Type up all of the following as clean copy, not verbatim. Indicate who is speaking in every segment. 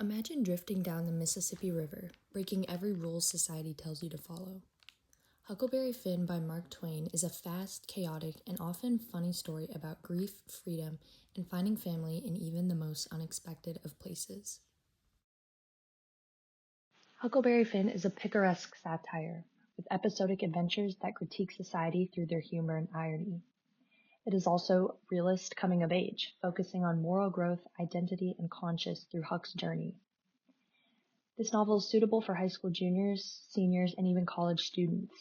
Speaker 1: Imagine drifting down the Mississippi River, breaking every rule society tells you to follow. Huckleberry Finn by Mark Twain is a fast, chaotic, and often funny story about grief, freedom, and finding family in even the most unexpected of places. Huckleberry Finn is a picaresque satire, with episodic adventures that critique society through their humor and irony. It is also realist coming of age, focusing on moral growth, identity, and conscience through Huck's journey. This novel is suitable for high school juniors, seniors, and even college students.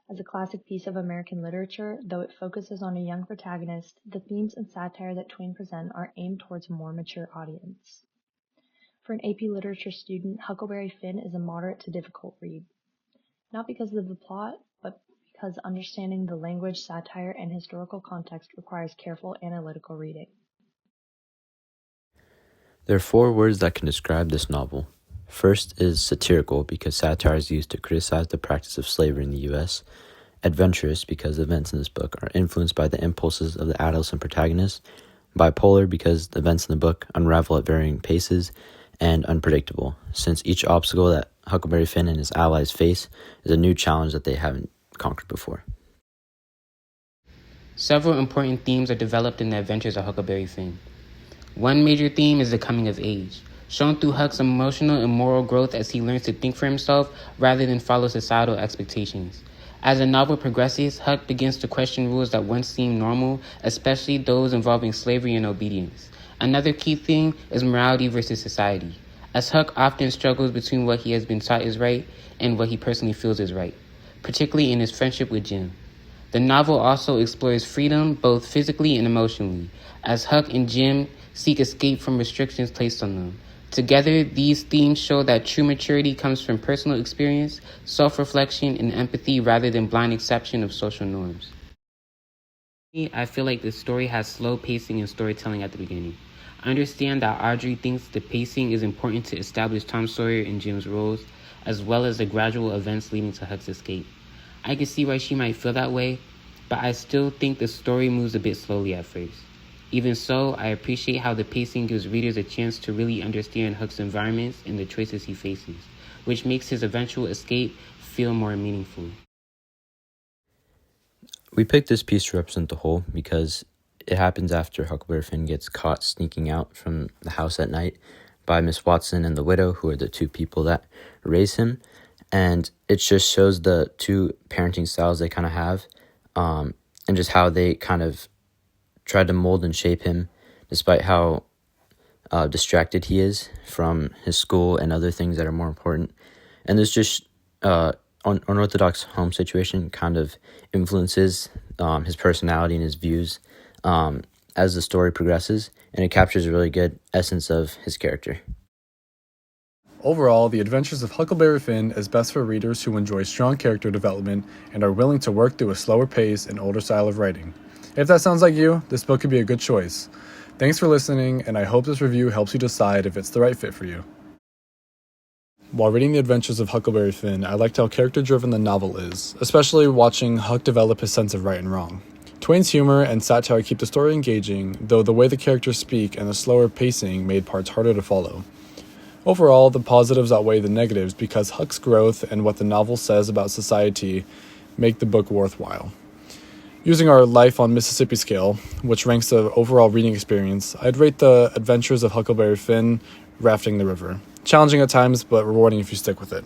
Speaker 1: As a classic piece of American literature, though it focuses on a young protagonist, the themes and satire that Twain presents are aimed towards a more mature audience. For an AP literature student, Huckleberry Finn is a moderate to difficult read. Not because of the plot, but because understanding the language, satire, and historical context requires careful analytical reading.
Speaker 2: There are 4 words that can describe this novel. First is satirical, because satire is used to criticize the practice of slavery in the U.S. Adventurous, because the events in this book are influenced by the impulses of the adolescent protagonist. Bipolar, because the events in the book unravel at varying paces. And unpredictable, since each obstacle that Huckleberry Finn and his allies face is a new challenge that they haven't conquered before.
Speaker 3: Several important themes are developed in the adventures of Huckleberry Finn. One major theme is the coming of age, shown through Huck's emotional and moral growth as he learns to think for himself rather than follow societal expectations. As the novel progresses, Huck begins to question rules that once seemed normal, especially those involving slavery and obedience. Another key theme is morality versus society, as Huck often struggles between what he has been taught is right and what he personally feels is right, particularly in his friendship with Jim. The novel also explores freedom both physically and emotionally, as Huck and Jim seek escape from restrictions placed on them. Together, these themes show that true maturity comes from personal experience, self-reflection, and empathy rather than blind acceptance of social norms. I feel like the story has slow pacing and storytelling at the beginning. I understand that Audrey thinks the pacing is important to establish Tom Sawyer and Jim's roles, as well as the gradual events leading to Huck's escape. I can see why she might feel that way, but I still think the story moves a bit slowly at first. Even so, I appreciate how the pacing gives readers a chance to really understand Huck's environments and the choices he faces, which makes his eventual escape feel more meaningful.
Speaker 2: We picked this piece to represent the whole because it happens after Huckleberry Finn gets caught sneaking out from the house at night by Miss Watson and the widow, who are the 2 people that raise him. And it just shows the 2 parenting styles they kind of have, and just how they kind of try to mold and shape him, despite how distracted he is from his school and other things that are more important. And there's just unorthodox home situation kind of influences his personality and his views as the story progresses, and it captures a really good essence of his character.
Speaker 4: Overall, The Adventures of Huckleberry Finn is best for readers who enjoy strong character development and are willing to work through a slower pace and older style of writing. If that sounds like you, this book could be a good choice. Thanks for listening, and I hope this review helps you decide if it's the right fit for you. While reading The Adventures of Huckleberry Finn, I liked how character-driven the novel is, especially watching Huck develop his sense of right and wrong. Twain's humor and satire keep the story engaging, though the way the characters speak and the slower pacing made parts harder to follow. Overall, the positives outweigh the negatives because Huck's growth and what the novel says about society make the book worthwhile. Using our Life on Mississippi scale, which ranks the overall reading experience, I'd rate The Adventures of Huckleberry Finn rafting the river. Challenging at times, but rewarding if you stick with it.